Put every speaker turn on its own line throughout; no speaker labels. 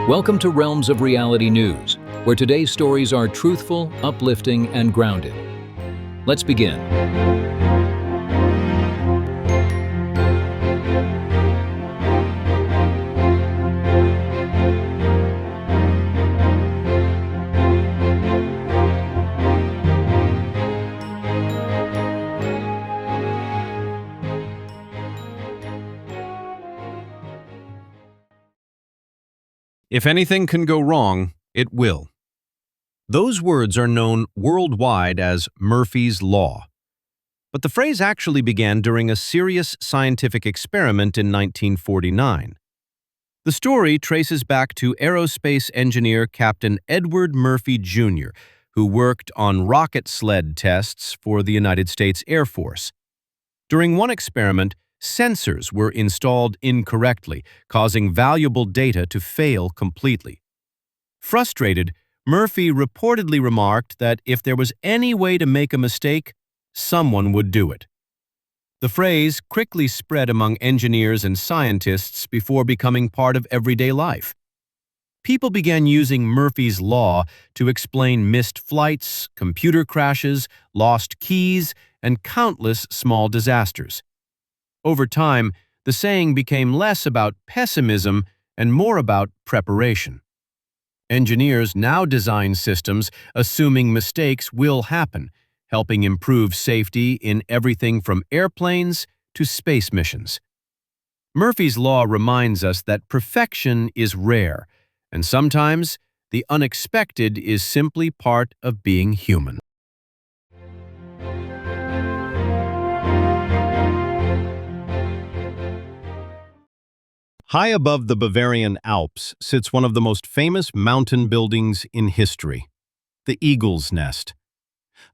Welcome to Realms of Reality News, where today's stories are truthful, uplifting, and grounded. Let's begin.
If anything can go wrong, it will. Those words are known worldwide as Murphy's Law. But the phrase actually began during a serious scientific experiment in 1949. The story traces back to aerospace engineer Captain Edward Murphy, Jr., who worked on rocket sled tests for the United States Air Force. During one experiment, sensors were installed incorrectly, causing valuable data to fail completely. Frustrated, Murphy reportedly remarked that if there was any way to make a mistake, someone would do it. The phrase quickly spread among engineers and scientists before becoming part of everyday life. People began using Murphy's Law to explain missed flights, computer crashes, lost keys, and countless small disasters. Over time, the saying became less about pessimism and more about preparation. Engineers now design systems assuming mistakes will happen, helping improve safety in everything from airplanes to space missions. Murphy's Law reminds us that perfection is rare, and sometimes the unexpected is simply part of being human. High above the Bavarian Alps sits one of the most famous mountain buildings in history, the Eagle's Nest.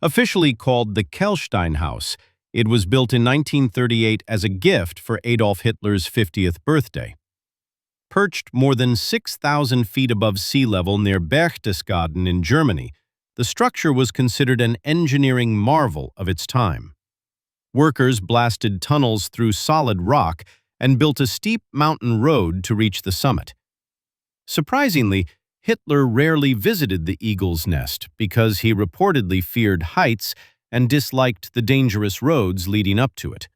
Officially called the Kelstein House, it was built in 1938 as a gift for Adolf Hitler's 50th birthday. Perched more than 6,000 feet above sea level near Berchtesgaden in Germany, the structure was considered an engineering marvel of its time. Workers blasted tunnels through solid rock and built a steep mountain road to reach the summit. Surprisingly, Hitler rarely visited the Eagle's Nest because he reportedly feared heights and disliked the dangerous roads leading up to it.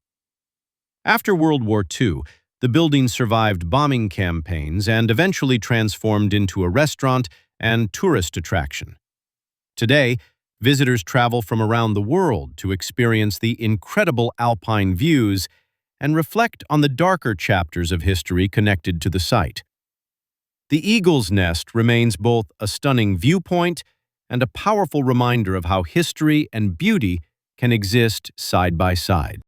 After World War II, the building survived bombing campaigns and eventually transformed into a restaurant and tourist attraction. Today, visitors travel from around the world to experience the incredible alpine views and reflect on the darker chapters of history connected to the site. The Eagle's Nest remains both a stunning viewpoint and a powerful reminder of how history and beauty can exist side by side.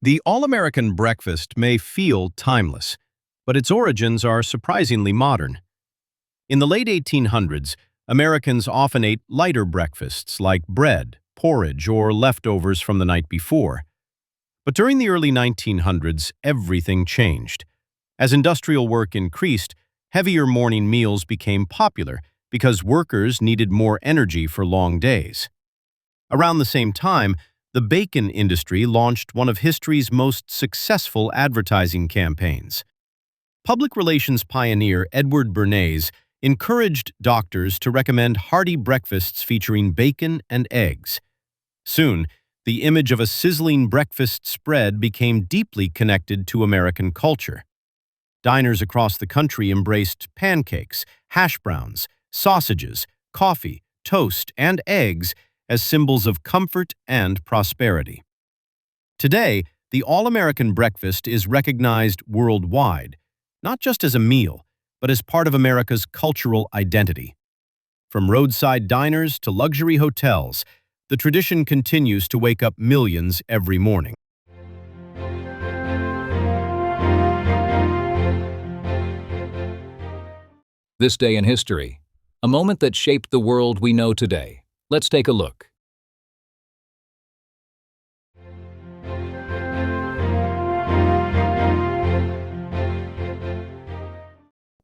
The all-American breakfast may feel timeless, but its origins are surprisingly modern. In the late 1800s, Americans often ate lighter breakfasts like bread, porridge, or leftovers from the night before. But during the early 1900s, everything changed. As industrial work increased, heavier morning meals became popular because workers needed more energy for long days. Around the same time, the bacon industry launched one of history's most successful advertising campaigns. Public relations pioneer Edward Bernays encouraged doctors to recommend hearty breakfasts featuring bacon and eggs. Soon, the image of a sizzling breakfast spread became deeply connected to American culture. Diners across the country embraced pancakes, hash browns, sausages, coffee, toast, and eggs as symbols of comfort and prosperity. Today, the all-American breakfast is recognized worldwide, not just as a meal, but as part of America's cultural identity. From roadside diners to luxury hotels, the tradition continues to wake up millions every morning.
This day in history, a moment that shaped the world we know today. Let's take a look.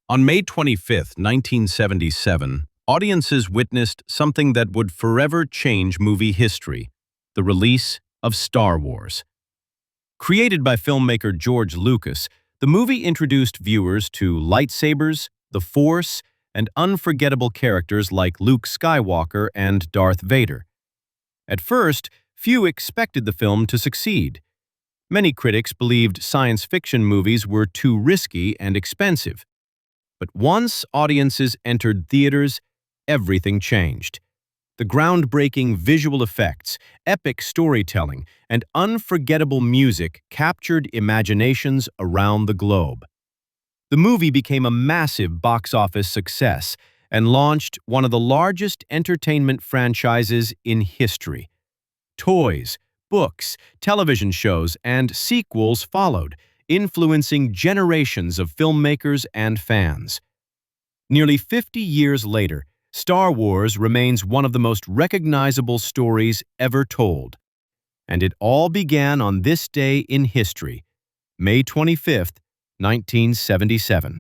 On May 25, 1977, audiences witnessed something that would forever change movie history: the release of Star Wars. Created by filmmaker George Lucas, the movie introduced viewers to lightsabers, the Force, and unforgettable characters like Luke Skywalker and Darth Vader. At first, few expected the film to succeed. Many critics believed science fiction movies were too risky and expensive. But once audiences entered theaters, everything changed. The groundbreaking visual effects, epic storytelling, and unforgettable music captured imaginations around the globe. The movie became a massive box office success and launched one of the largest entertainment franchises in history. Toys, books, television shows, and sequels followed, influencing generations of filmmakers and fans. Nearly 50 years later, Star Wars remains one of the most recognizable stories ever told. And it all began on this day in history, May 25th, 1977.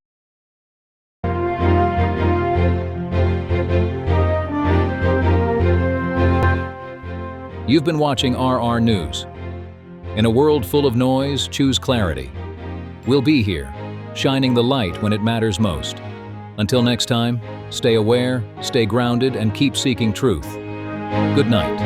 You've been watching RR News. In a world full of noise, choose clarity. We'll be here, shining the light when it matters most. Until next time, stay aware, stay grounded, and keep seeking truth. Good night.